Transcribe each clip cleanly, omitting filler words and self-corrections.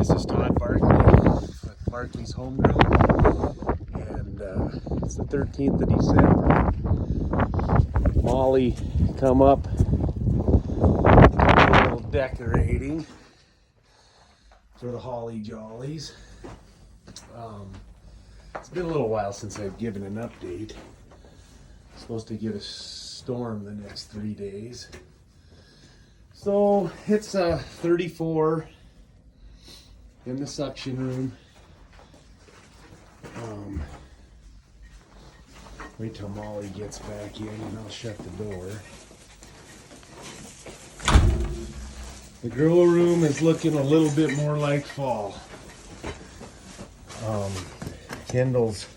This is Todd Barkley with Barkley's Homegrown, and it's the 13th of December. Molly come up, do a little decorating for the holly jollies. It's been a little while since I've given an update. Supposed to get a storm the next 3 days. So it's 34 in the suction room. Wait till Molly gets back in and I'll shut the door. The grow room is looking a little bit more like fall. Kendall's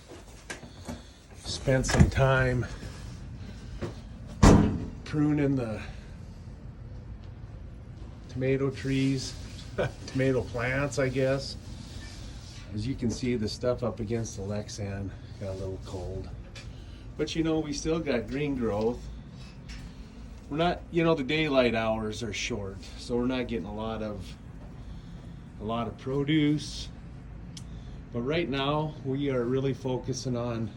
spent some time pruning the tomato trees, tomato plants, I guess. As you can see, the stuff up against the Lexan got a little cold. But you know, we still got green growth. We're not, the daylight hours are short, so we're not getting a lot of produce. But right now, we are really focusing on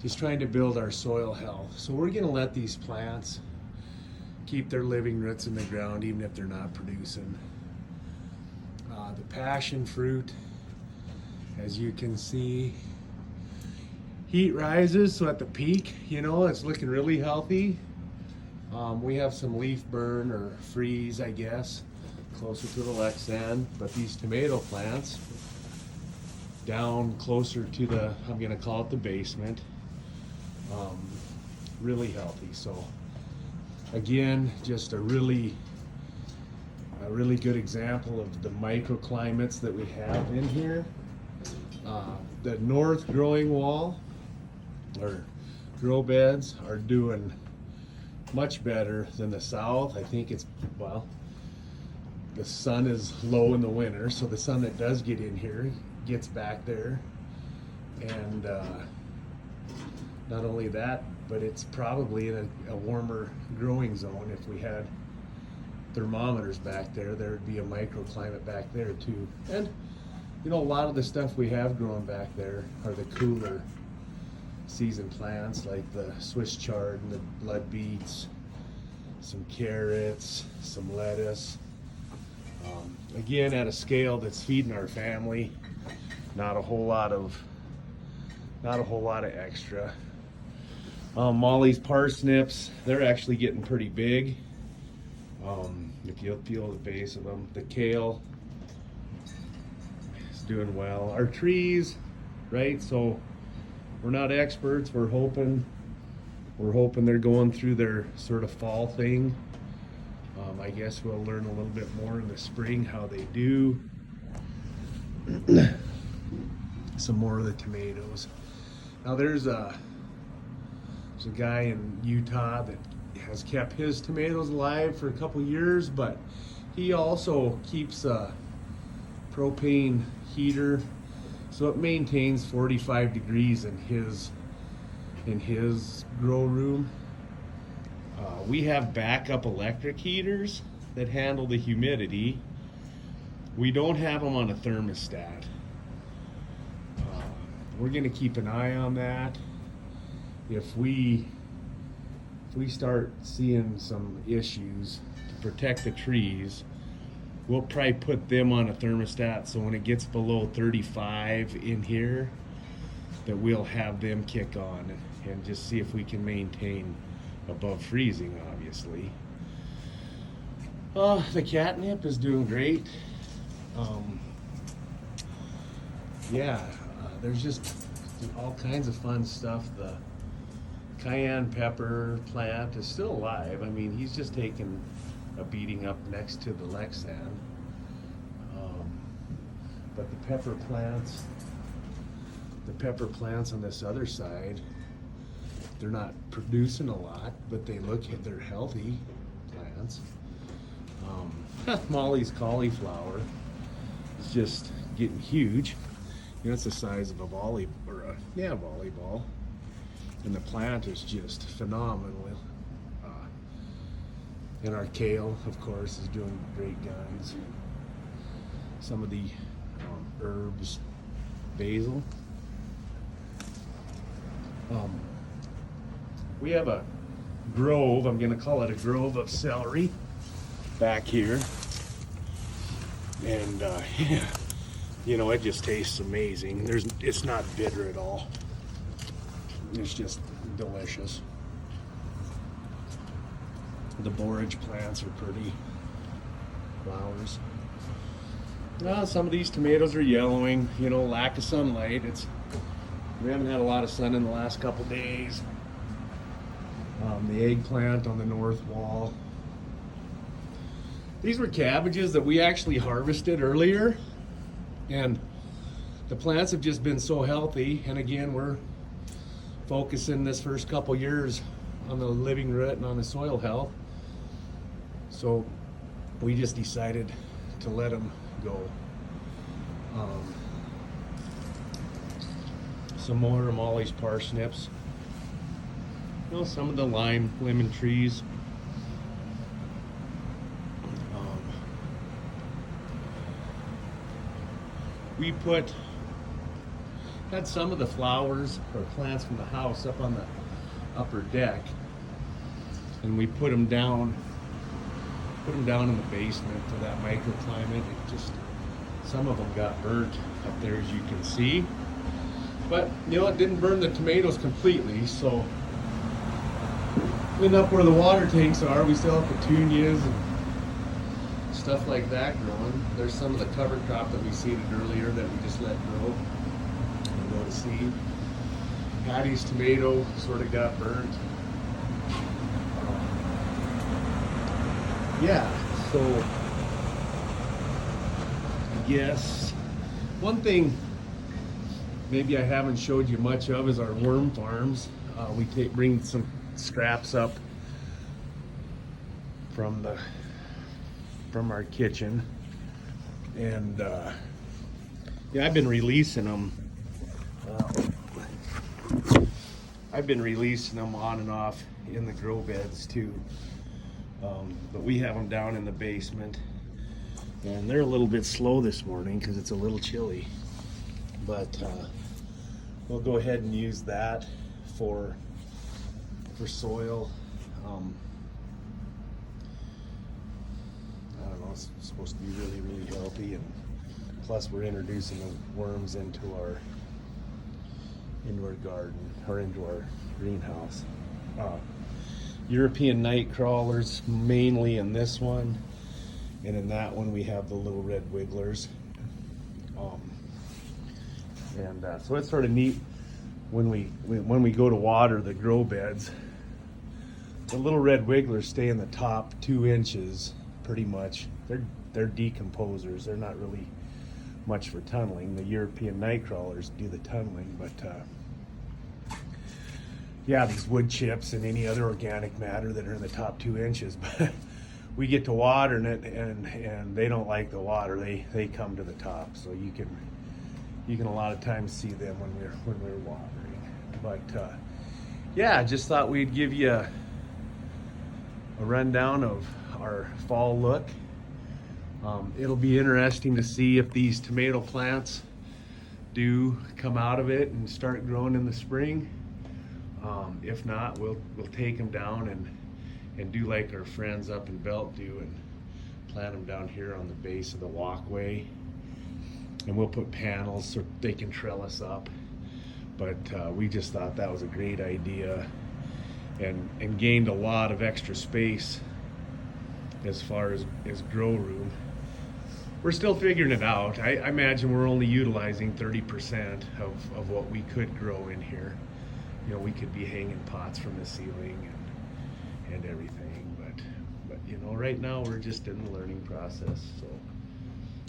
just trying to build our soil health. So we're gonna let these plants keep their living roots in the ground, even if they're not producing. The passion fruit, as you can see, heat rises, so at the peak, it's looking really healthy. We have some leaf burn or freeze, I guess, closer to the Lexan, but these tomato plants down closer to the, I'm gonna call it the basement, really healthy. So again, just a really good example of the microclimates that we have in here. The north growing wall or grow beds are doing much better than the south. I think it's, the sun is low in the winter, so the sun that does get in here gets back there. And not only that, but it's probably in a warmer growing zone. If we had thermometers back there, there would be a microclimate back there too. And a lot of the stuff we have growing back there are the cooler season plants, like the Swiss chard and the blood beets, some carrots, some lettuce. Again, at a scale that's feeding our family, not a whole lot of extra. Molly's parsnips, they're actually getting pretty big. If you'll feel the base of them. The kale is doing well. Our trees, right? So we're not experts. We're hoping they're going through their sort of fall thing. I guess we'll learn a little bit more in the spring how they do. Some more of the tomatoes. Now there's a guy in Utah that has kept his tomatoes alive for a couple years, but he also keeps a propane heater, so it maintains 45 degrees in his grow room. We have backup electric heaters that handle the humidity. We don't have them on a thermostat. We're going to keep an eye on that. If we start seeing some issues to protect the trees, we'll probably put them on a thermostat, so when it gets below 35 in here, that we'll have them kick on and just see if we can maintain above freezing, obviously. The catnip is doing great. There's just all kinds of fun stuff. The cayenne pepper plant is still alive. I mean, he's just taken a beating up next to the Lexan. But the pepper plants on this other side, they're not producing a lot, but they're healthy plants. Molly's cauliflower is just getting huge. It's the size of a volleyball. And the plant is just phenomenal. And our kale, of course, is doing great guns. some of the herbs, basil. We have a grove, I'm gonna call it a grove of celery back here. And yeah, you know, it just tastes amazing. It's not bitter at all. It's just delicious. The borage plants are pretty. Flowers. Some of these tomatoes are yellowing, you know, lack of sunlight. We haven't had a lot of sun in the last couple days. The eggplant on the north wall. These were cabbages that we actually harvested earlier, and the plants have just been so healthy. And again, we're focusing this first couple years on the living root and on the soil health. So we just decided to let them go. Some more Molly's parsnips. You know, some of the lemon trees. We had some of the flowers or plants from the house up on the upper deck, and we put them down in the basement to that microclimate. Some of them got burnt up there, as you can see. But you know, it didn't burn the tomatoes completely. So then up where the water tanks are, we still have petunias and stuff like that growing. There's some of the cover crop that we seeded earlier that we just let grow and go to seed. Patty's tomato sort of got burnt. Yeah, so I guess one thing maybe I haven't showed you much of is our worm farms. We bring some scraps up from our kitchen, and yeah, I've been releasing them. On and off in the grow beds too. But we have them down in the basement, and they're a little bit slow this morning because it's a little chilly. But we'll go ahead and use that for soil. I don't know, it's supposed to be really, really healthy, and plus we're introducing the worms into our garden, or into our greenhouse. European night crawlers mainly in this one, and in that one we have the little red wigglers. So it's sort of neat when we go to water the grow beds. The little red wigglers stay in the top 2 inches pretty much. They're decomposers. They're not really much for tunneling. The European night crawlers do the tunneling, but yeah, these wood chips and any other organic matter that are in the top 2 inches, but we get to water it, and they don't like the water. They come to the top, so you can a lot of times see them when we're watering. But yeah, just thought we'd give you a rundown of our fall look. It'll be interesting to see if these tomato plants do come out of it and start growing in the spring. If not, we'll take them down and do like our friends up in Belt do, and plant them down here on the base of the walkway. And we'll put panels so they can trellis up. But we just thought that was a great idea, and gained a lot of extra space as far as grow room. We're still figuring it out. I imagine we're only utilizing 30% of what we could grow in here. You know, we could be hanging pots from the ceiling and everything, but you know, right now we're just in the learning process. So,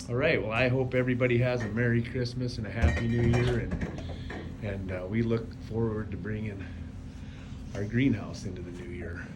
all right, well, I hope everybody has a Merry Christmas and a Happy New Year, and we look forward to bringing our greenhouse into the new year.